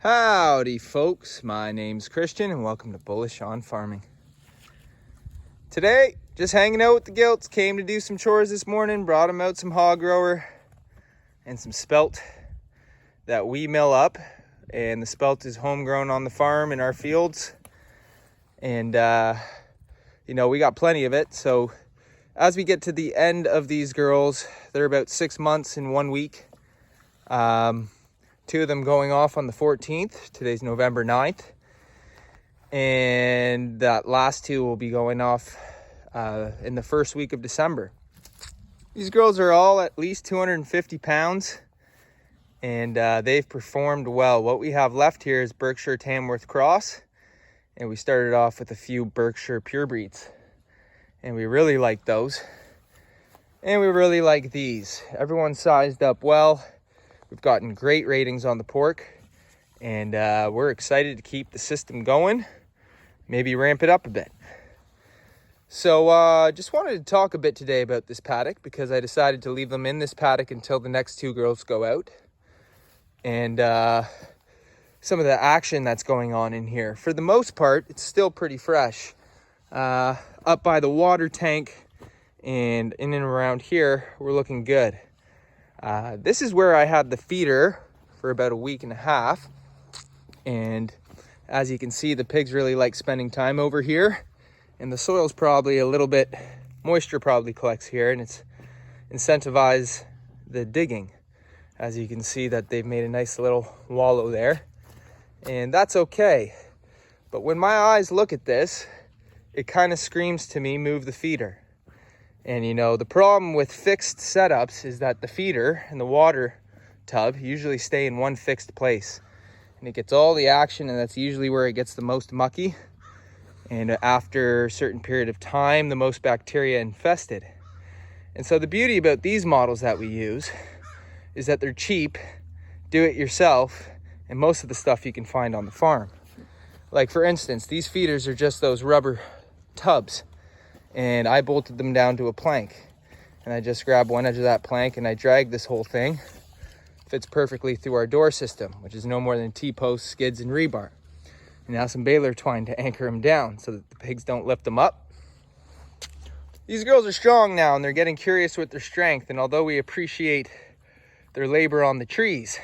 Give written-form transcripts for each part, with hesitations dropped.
Howdy folks, my name's Christian and welcome to Bullish on Farming. Today, just hanging out with the gilts, came to do some chores this morning, brought them out some hog grower and some spelt that we mill up. And the spelt is homegrown on the farm in our fields. And, we got plenty of it. So as we get to the end of these girls, they're about 6 months and 1 week. Two of them going off on the 14th. Today's November 9th. And that last two will be going off in the first week of December. These girls are all at least 250 pounds. And they've performed well. What we have left here is Berkshire Tamworth Cross. And we started off with a few Berkshire purebreds. And we really like those. And we really like these. Everyone's sized up well. We've gotten great ratings on the pork, and we're excited to keep the system going, maybe ramp it up a bit. So just wanted to talk a bit today about this paddock because I decided to leave them in this paddock until the next two girls go out. And some of the action that's going on in here. For the most part, it's still pretty fresh. Up by the water tank and in and around here, we're looking good. This is where I had the feeder for about a week and a half. And as you can see, the pigs really like spending time over here. And the soil's probably a little bit, moisture probably collects here, and it's incentivized the digging. As you can see that they've made a nice little wallow there. And that's okay. But when my eyes look at this, it kind of screams to me, move the feeder. And the problem with fixed setups is that the feeder and the water tub usually stay in one fixed place. And it gets all the action, and that's usually where it gets the most mucky. And after a certain period of time, the most bacteria infested. And so the beauty about these models that we use is that they're cheap, do it yourself, and most of the stuff you can find on the farm. Like for instance, these feeders are just those rubber tubs. And I bolted them down to a plank. And I just grabbed one edge of that plank and I dragged this whole thing. Fits perfectly through our door system, which is no more than T-posts, skids, and rebar. And now some baler twine to anchor them down so that the pigs don't lift them up. These girls are strong now and they're getting curious with their strength. And although we appreciate their labor on the trees,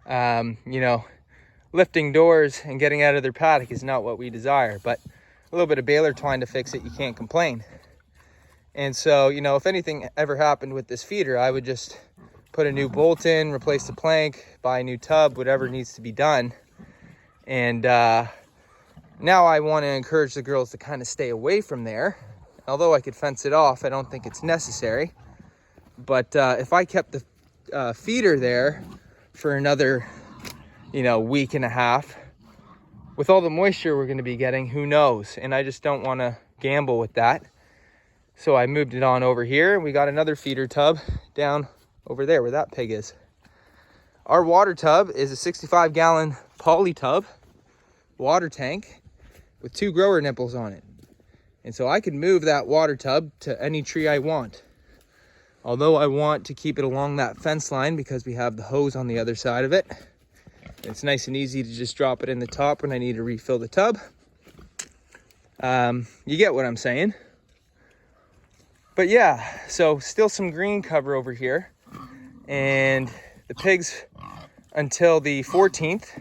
lifting doors and getting out of their paddock is not what we desire. But a little bit of baler twine to fix it, you can't complain. And so, if anything ever happened with this feeder, I would just put a new bolt in, replace the plank, buy a new tub, whatever needs to be done. And now I want to encourage the girls to kind of stay away from there. Although I could fence it off, I don't think it's necessary. But if I kept the feeder there for another, week and a half, with all the moisture we're going to be getting, who knows? And I just don't want to gamble with that. So I moved it on over here. We got another feeder tub down over there where that pig is. Our water tub is a 65-gallon poly tub water tank with 2 grower nipples on it. And so I can move that water tub to any tree I want. Although I want to keep it along that fence line because we have the hose on the other side of it. It's nice and easy to just drop it in the top when I need to refill the tub. You get what I'm saying. But yeah, so still some green cover over here. And the pigs until the 14th.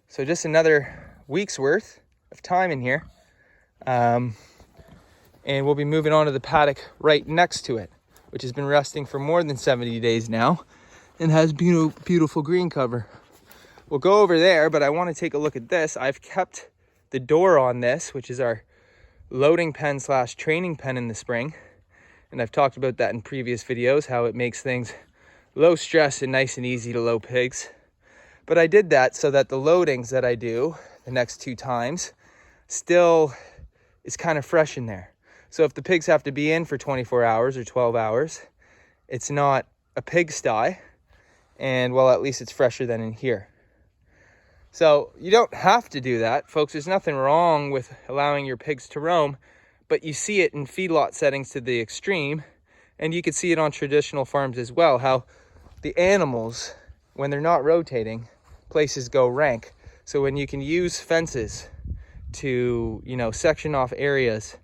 So just another week's worth of time in here. And we'll be moving on to the paddock right next to it, which has been resting for more than 70 days now and has beautiful green cover. We'll go over there, but I want to take a look at this. I've kept the door on this, which is our loading pen / training pen in the spring. And I've talked about that in previous videos, how it makes things low stress and nice and easy to load pigs. But I did that so that the loadings that I do the next 2 times still is kind of fresh in there. So if the pigs have to be in for 24 hours or 12 hours, it's not a pigsty. And well, at least it's fresher than in here. So you don't have to do that, folks. There's nothing wrong with allowing your pigs to roam, but you see it in feedlot settings to the extreme, and you can see it on traditional farms as well, how the animals, when they're not rotating, places go rank. So when you can use fences to, you know, section off areas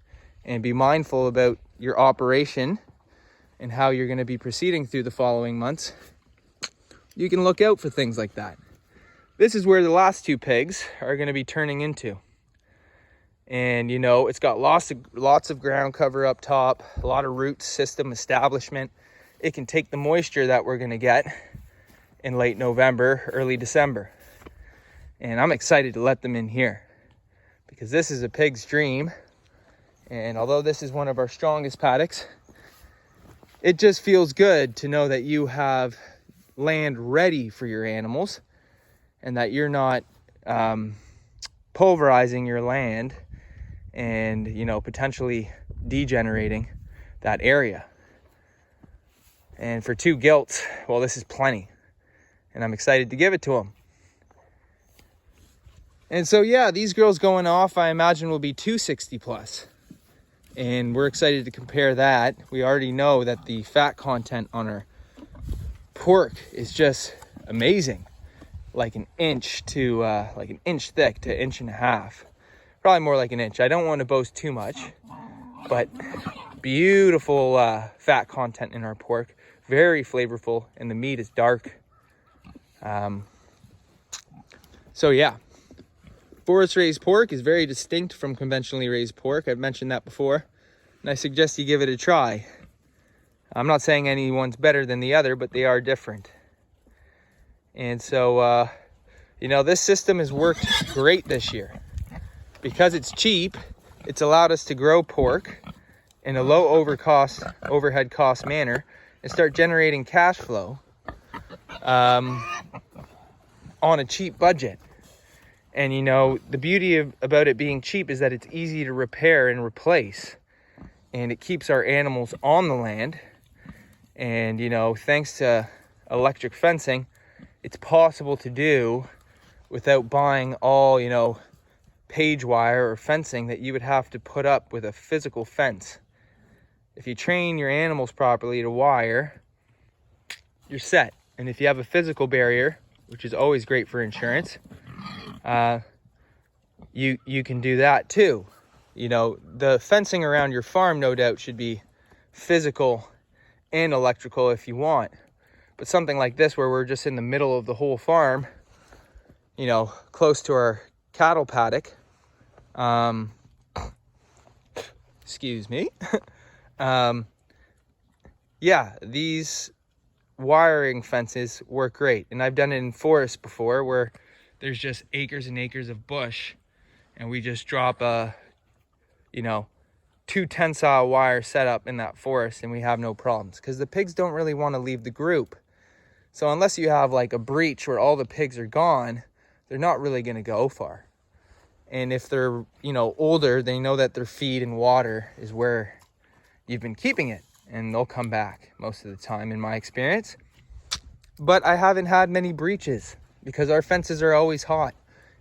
and be mindful about your operation and how you're going to be proceeding through the following months, you can look out for things like that. This is where the last 2 pigs are going to be turning into. And, you know, it's got lots of ground cover up top, a lot of root system establishment. It can take the moisture that we're going to get in late November, early December. And I'm excited to let them in here because this is a pig's dream. And although this is one of our strongest paddocks, it just feels good to know that you have land ready for your animals and that you're not pulverizing your land and, you know, potentially degenerating that area. And for 2 gilts, well, this is plenty. And I'm excited to give it to them. And so, yeah, these girls going off, I imagine, will be 260 plus. And we're excited to compare that. We already know that the fat content on our pork is just amazing. Like an inch thick to 1.5 inches. Probably more like an inch. I don't want to boast too much, but beautiful fat content in our pork. Very flavorful, and the meat is dark. So yeah, forest raised pork is very distinct from conventionally raised pork. I've mentioned that before, and I suggest you give it a try. I'm not saying anyone's better than the other, but they are different. And so, you know, this system has worked great this year. Because it's cheap, it's allowed us to grow pork in a low overhead cost manner and start generating cash flow on a cheap budget. And, you know, the beauty about it being cheap is that it's easy to repair and replace. And it keeps our animals on the land. And, you know, thanks to electric fencing, it's possible to do without buying all, you know, page wire or fencing that you would have to put up with a physical fence. If you train your animals properly to wire, you're set. And if you have a physical barrier, which is always great for insurance, you can do that too. You know, the fencing around your farm no doubt should be physical and electrical if you want. But something like this where we're just in the middle of the whole farm, you know, close to our cattle paddock, excuse me. Yeah, these wiring fences work great. And I've done it in forests before where there's just acres and acres of bush and we just drop a, you know, 2 tensile wire setup in that forest and we have no problems because the pigs don't really want to leave the group. So unless you have like a breach where all the pigs are gone, they're not really going to go far. And if they're, you know, older, they know that their feed and water is where you've been keeping it. And they'll come back most of the time in my experience. But I haven't had many breaches because our fences are always hot.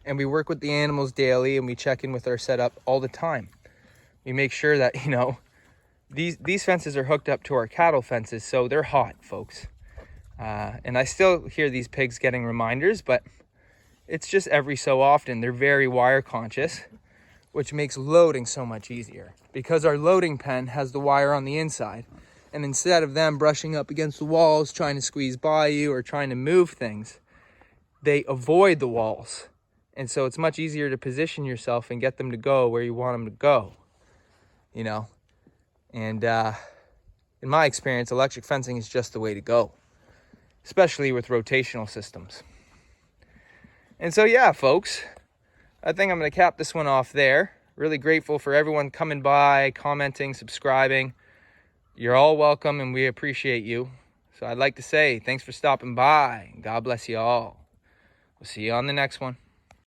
And we work with the animals daily and we check in with our setup all the time. We make sure that, you know, these fences are hooked up to our cattle fences. So they're hot, folks. And I still hear these pigs getting reminders, but it's just every so often. They're very wire conscious, which makes loading so much easier because our loading pen has the wire on the inside. And instead of them brushing up against the walls, trying to squeeze by you or trying to move things, they avoid the walls. And so it's much easier to position yourself and get them to go where you want them to go, you know? And in my experience, electric fencing is just the way to go, especially with rotational systems. And so, yeah, folks, I think I'm going to cap this one off there. Really grateful for everyone coming by, commenting, subscribing. You're all welcome, and we appreciate you. So I'd like to say thanks for stopping by. God bless you all. We'll see you on the next one.